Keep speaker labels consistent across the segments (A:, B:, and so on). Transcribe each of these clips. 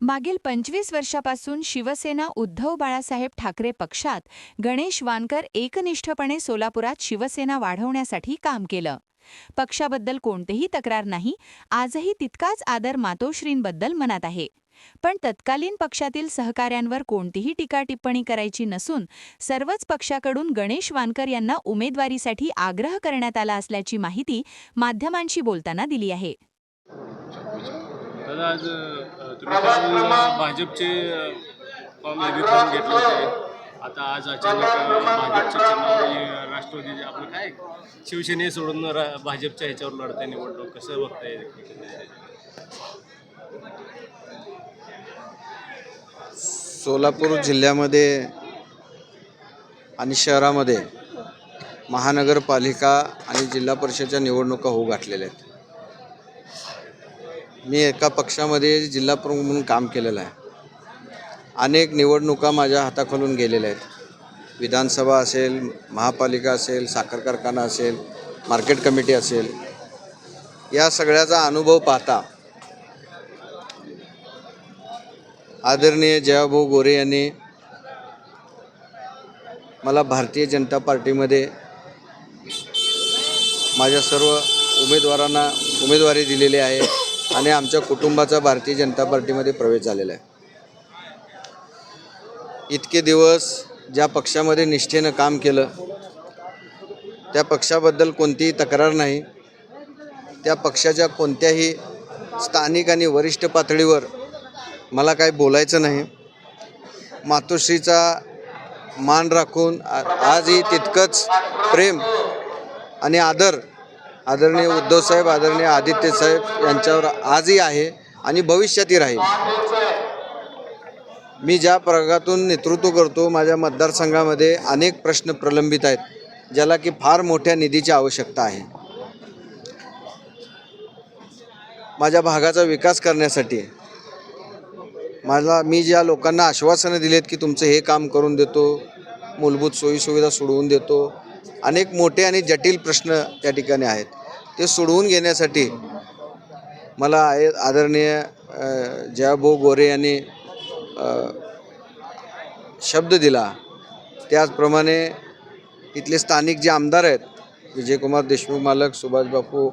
A: मागील 25 वर्षापासून शिवसेना उद्धव बाळासाहेब ठाकरे पक्षात गणेश वानकर एकनिष्ठपणे सोलापुरात शिवसेना वाढवण्यासाठी काम केलं. पक्षाबद्दल कोणतीही तक्रार नाही, आजही तितकाच आदर मातोश्रींबद्दल मनात आहे. पण तत्कालीन पक्षातील सहकाऱ्यांवर कोणतीही टीका टिप्पणी करायची नसून सर्वच पक्षाकडून गणेश वानकर यांना उमेदवारीसाठी आग्रह करण्यात आला असल्याची माहिती माध्यमांशी बोलताना दिली आहे.
B: दादा, आज तुम्ही काल भाजपचे फॉर्म घेतले होते. आता आज अचानक भाजपचे चिन्ह आणि राष्ट्रवादी आपलं काय शिवसेने सोडून भाजपच्या ह्याच्यावर लढताय निवडणूक, कसं बघताय?
C: सोलापूर जिल्ह्यामध्ये आणि शहरामध्ये महानगरपालिका आणि जिल्हा परिषदेच्या निवडणुका होऊ घातलेल्या आहेत. मी एका पक्षामध्ये जिल्हा प्रमुख म्हणून काम केलेलं आहे. अनेक निवडणुका माझ्या हाताखालून गेलेल्या आहेत. विधानसभा असेल, महापालिका असेल, साखर कारखाना असेल, मार्केट कमिटी असेल, या सगळ्याचा अनुभव पाहता आदरणीय जयाभाऊ गोरे यांनी मला भारतीय जनता पार्टीमध्ये माझ्या सर्व उमेदवारांना उमेदवारी दिलेली आहे आणि आमच्या कुटुंबाचा भारतीय जनता पार्टीमध्ये प्रवेश झालेला आहे. इतके दिवस ज्या पक्षामध्ये निष्ठेनं काम केलं त्या पक्षाबद्दल कोणतीही तक्रार नाही. त्या पक्षाच्या कोणत्याही स्थानिक आणि वरिष्ठ पातळीवर मला काही बोलायचं नाही. मातोश्रीचा मान राखून आजही तितकंच प्रेम आणि आदर आदरणीय उद्धवसाहेब, आदरणीय आदित्यसाहेब यांच्यावर आजही आहे आणि भविष्यातही राहील. मी ज्या प्रभागातून नेतृत्व करतो, माझ्या मतदारसंघामध्ये अनेक प्रश्न प्रलंबित आहेत, ज्याला की फार मोठ्या निधीची आवश्यकता आहे. माझ्या भागाचा विकास करण्यासाठी मी ज्या लोकांना आश्वासनं दिलेत की तुमचं हे काम करून देतो, मूलभूत सोयीसुविधा सोडवून देतो, अनेक मोठे आणि जटिल प्रश्न त्या ठिकाणी आहेत, ते सोडवून घेण्यासाठी मला आदरणीय जयाभाऊ गोरे यांनी शब्द दिला. त्याचप्रमाणे इथले स्थानिक जे आमदार आहेत, विजयकुमार देशमुख मालक, सुभाष बापू,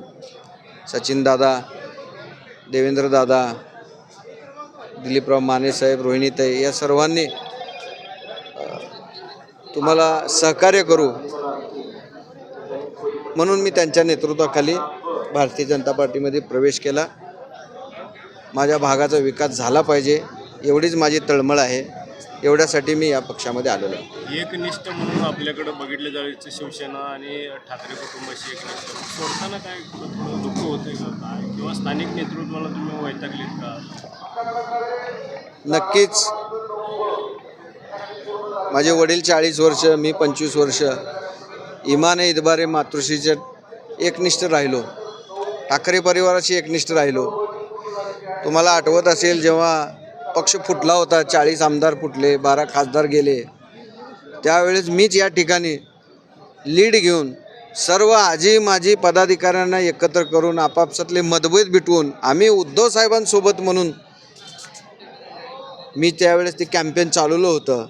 C: सचिनदादा, देवेंद्रदादा, दिलीपराव मानेसाहेब, रोहिणीताई, या सर्वांनी तुम्हाला सहकार्य करू म्हणून मी त्यांच्या नेतृत्वाखाली भारतीय जनता पार्टीमध्ये प्रवेश केला. माझ्या भागाचा विकास झाला पाहिजे एवढीच माझी तळमळ आहे. एवढ्यासाठी मी या पक्षामध्ये आलेलो आहे.
B: एकनिष्ठ म्हणून आपल्याकडे बघितलं जायचं शिवसेना आणि ठाकरे कुटुंबाशी एकनिष्ठ सोडताना काय थोडं दुःख होतं का काय, किंवा स्थानिक नेतृत्वाला तुम्ही वैतागलीत का?
C: नक्कीच. माझे वडील 40 वर्ष, मी 25 वर्ष इमाने इतबारे मातोश्रीच्या एकनिष्ठ राहिलो, ठाकरे परिवाराशी एकनिष्ठ राहिलो. तुम्हाला आठवत असेल, जेव्हा पक्ष फुटला होता, 40 आमदार फुटले, 12 खासदार गेले, त्यावेळेस मीच या ठिकाणी लीड घेऊन सर्व आजी माजी पदाधिकाऱ्यांना एकत्र करून आपापसातले मतभेद मिटवून आम्ही उद्धव साहेबांसोबत म्हणून मी त्यावेळेस ते कॅम्पेन चालवलं होतं.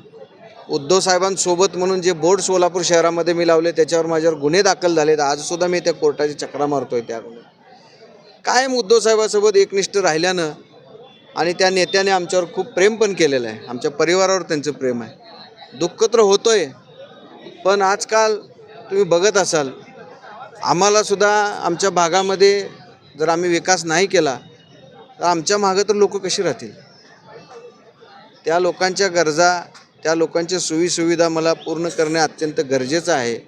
C: उद्धव साहेबांसोबत म्हणून जे बोर्ड सोलापूर शहरामध्ये मी लावले, त्याच्यावर माझ्यावर गुन्हे दाखल झालेत. आजसुद्धा मी त्या कोर्टाची चक्रा मारतोय. त्या कायम उद्धव साहेबांसोबत एकनिष्ठ राहिल्यानं आणि त्या नेत्याने आमच्यावर खूप प्रेम पण केलेलं आहे. आमच्या परिवारावर त्यांचं प्रेम आहे. दुःख तर होतोय, पण आजकाल तुम्ही बघत असाल, आम्हालासुद्धा आमच्या भागामध्ये जर आम्ही विकास नाही केला तर आमच्या मागं तर लोक कशी राहतील? त्या लोकांच्या गरजा, त्या लोकांच्या सोयीसुविधा मला पूर्ण करणे अत्यंत गरजेचं आहे.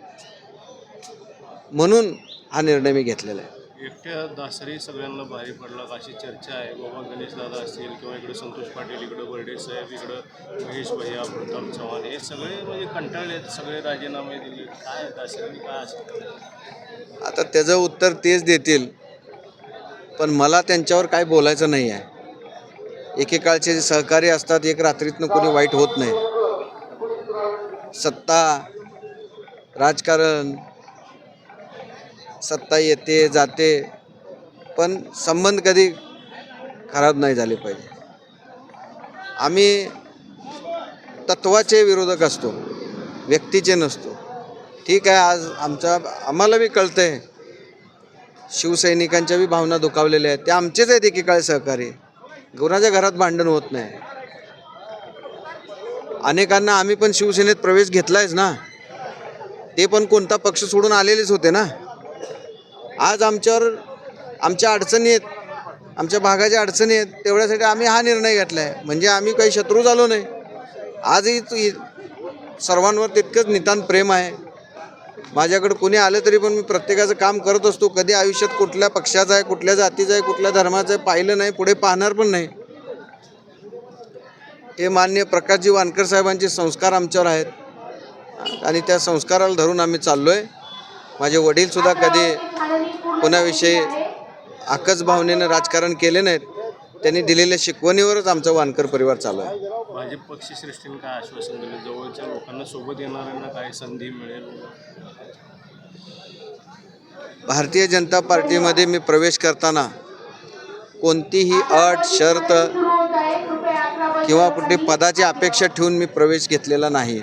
C: म्हणून हा निर्णय मी घेतलेला आहे.
B: एकट्या दासरी सगळ्यांना भारी पडला अशी चर्चा आहे. बाबा गणेश दादा असतील किंवा इकडे संतोष पाटील, इकडे बर्डे साहेब, इकडं महेश भैया, प्रताप चव्हाण, हे सगळे म्हणजे कंटाळले, सगळे राजीनामे दिले. काय दासरी काय असं?
C: आता त्याचं उत्तर तेच देतील, पण मला त्यांच्यावर काय बोलायचं नाही आहे. एकेकाळचे जे सहकारी असतात, एक रात्रीतनं कोणी वाईट होत नाही. सत्ता, राजकारण, सत्ता येते जाते, पण संबंध कधी खराब नाही झाले पाहिजे. आम्ही तत्वाचे विरोधक असतो, व्यक्तीचे नसतो. ठीक आहे, आज आम्हाला बी कळतं आहे, शिवसैनिकांच्या बी भावना दुखावलेल्या आहेत, ते आमचेच आहेत एकेकाळी सहकारी. कोणाच्या घरात भांडण होत नाही. अनेकांना आम्ही पण शिवसेनेत प्रवेश घेतलायच ना, ते पण कोणता पक्ष सोडून आलेलेच होते ना. आज आमच्या अडचणी आहेत, आमच्या भागाच्या अडचणी आहेत, तेवढ्यासाठी आम्ही हा निर्णय घेतला आहे. म्हणजे आम्ही काही शत्रू झालो नाही. आजही सर्वांवर तितकंच नितांत प्रेम आहे. माझ्याकडे कोणी आलं तरी पण मी प्रत्येकाचं काम करत असतो. कधी आयुष्यात कुठल्या पक्षाचं आहे, कुठल्या जातीचं आहे, कुठल्या धर्माचं आहे पाहिलं नाही, पुढे पाहणार पण नाही. हे माननीय प्रकाशजी वानकर साहेबांचे संस्कार आमच्यावर आहेत आणि त्या संस्काराला धरून आम्ही चाललो आहे. माझे वडीलसुद्धा कधी कोणाविषयी आकस भावनेनं राजकारण केले नाहीत. त्यांनी दिलेल्या शिकवणीवरच आमचा वानकर परिवार चालू आहे.
B: भाजप पक्षश्रेष्ठींनी काय आश्वासन दिलं, जवळच्या लोकांना सोबत येणाऱ्यांना काय संधी मिळेल?
C: भारतीय जनता पार्टीमध्ये मी प्रवेश करताना कोणतीही अट शर्त किंवा कुठे पदाची अपेक्षा ठेवून मी प्रवेश घेतलेला नाही.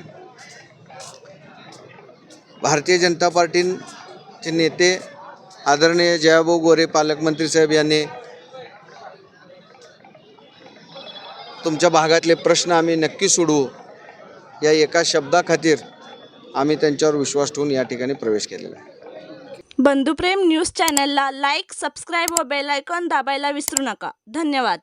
C: भारतीय जनता पार्टीचे नेते आदरणीय जयाभाऊ गोरे पालकमंत्री साहेब यांनी तुमच्या भागातले प्रश्न आम्ही नक्की सोडवू या एका शब्दाखातीर आम्ही त्यांच्यावर विश्वास ठेवून या ठिकाणी प्रवेश केलेला आहे.
D: बंधुप्रेम न्यूज चॅनलला लाईक, सबस्क्राईब व बेल आयकॉन दाबायला विसरू नका. धन्यवाद.